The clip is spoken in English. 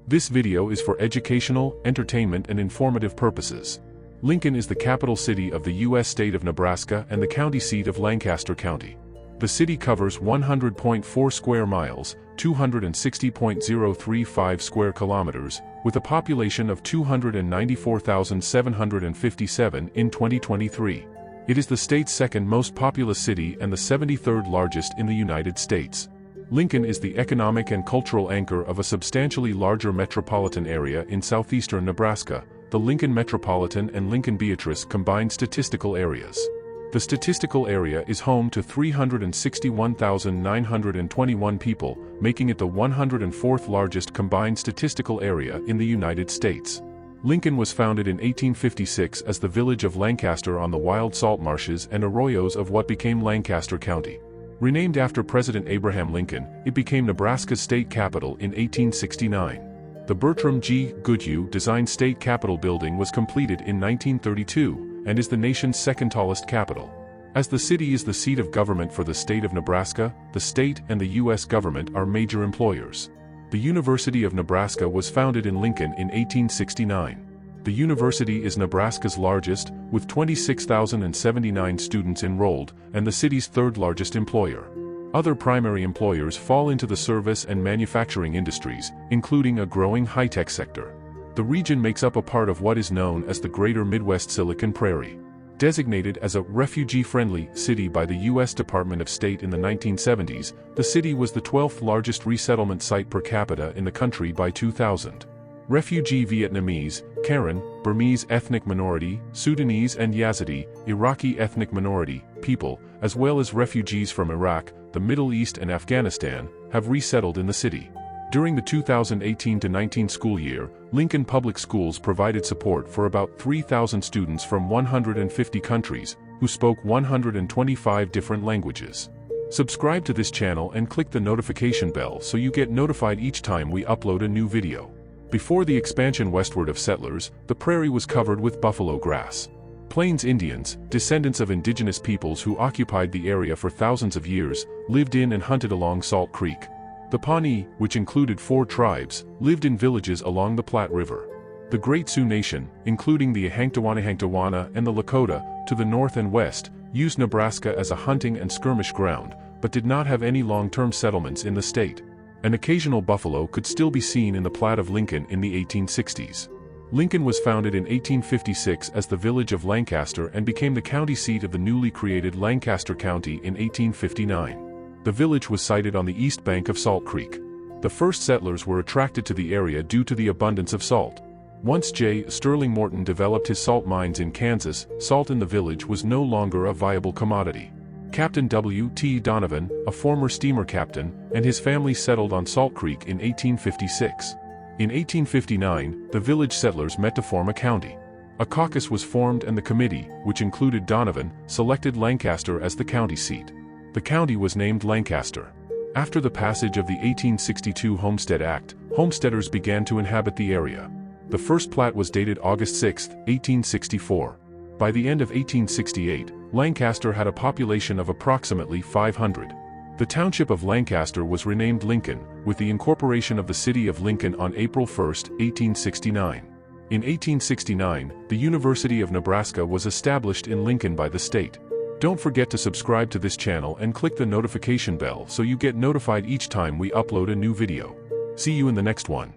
This video is for educational, entertainment and informative purposes. Lincoln is the capital city of the U.S. state of Nebraska and the county seat of Lancaster County. The city covers 100.4 square miles, 260.035 square kilometers, with a population of 294,757 in 2023. It is the state's second most populous city and the 73rd largest in the United States. Lincoln is the economic and cultural anchor of a substantially larger metropolitan area in southeastern Nebraska, the Lincoln Metropolitan and Lincoln-Beatrice Combined Statistical Areas. The statistical area is home to 361,921 people, making it the 104th largest combined statistical area in the United States. Lincoln was founded in 1856 as the village of Lancaster on the wild salt marshes and arroyos of what became Lancaster County. Renamed after President Abraham Lincoln, it became Nebraska State Capitol in 1869. The Bertram G. Goodhue designed State Capitol building was completed in 1932, and is the nation's second tallest capitol. As the city is the seat of government for the state of Nebraska, the state and the U.S. government are major employers. The University of Nebraska was founded in Lincoln in 1869. The university is Nebraska's largest, with 26,079 students enrolled, and the city's third largest employer. Other primary employers fall into the service and manufacturing industries, including a growing high-tech sector. The region makes up a part of what is known as the Greater Midwest Silicon Prairie. Designated as a refugee-friendly city by the U.S. Department of State in the 1970s, the city was the 12th largest resettlement site per capita in the country by 2000. Refugee Vietnamese, Karen, Burmese ethnic minority, Sudanese and Yazidi, Iraqi ethnic minority, people, as well as refugees from Iraq, the Middle East and Afghanistan, have resettled in the city. During the 2018-19 school year, Lincoln Public Schools provided support for about 3,000 students from 150 countries, who spoke 125 different languages. Subscribe to this channel and click the notification bell so you get notified each time we upload a new video. Before the expansion westward of settlers, the prairie was covered with buffalo grass. Plains Indians, descendants of indigenous peoples who occupied the area for thousands of years, lived in and hunted along Salt Creek. The Pawnee, which included 4 tribes, lived in villages along the Platte River. The Great Sioux Nation, including the Ahanktawana and the Lakota, to the north and west, used Nebraska as a hunting and skirmish ground, but did not have any long-term settlements in the state. An occasional buffalo could still be seen in the Platte of Lincoln in the 1860s. Lincoln was founded in 1856 as the village of Lancaster and became the county seat of the newly created Lancaster County in 1859. The village was sited on the east bank of Salt Creek. The first settlers were attracted to the area due to the abundance of salt. Once J. Sterling Morton developed his salt mines in Kansas, salt in the village was no longer a viable commodity. Captain W. T. Donovan, a former steamer captain, and his family settled on Salt Creek in 1856. In 1859, the village settlers met to form a county. A caucus was formed and the committee, which included Donovan, selected Lancaster as the county seat. The county was named Lancaster. After the passage of the 1862 Homestead Act, homesteaders began to inhabit the area. The first plat was dated August 6, 1864. By the end of 1868, Lancaster had a population of approximately 500. The township of Lancaster was renamed Lincoln, with the incorporation of the city of Lincoln on April 1, 1869. In 1869, the University of Nebraska was established in Lincoln by the state. Don't forget to subscribe to this channel and click the notification bell so you get notified each time we upload a new video. See you in the next one.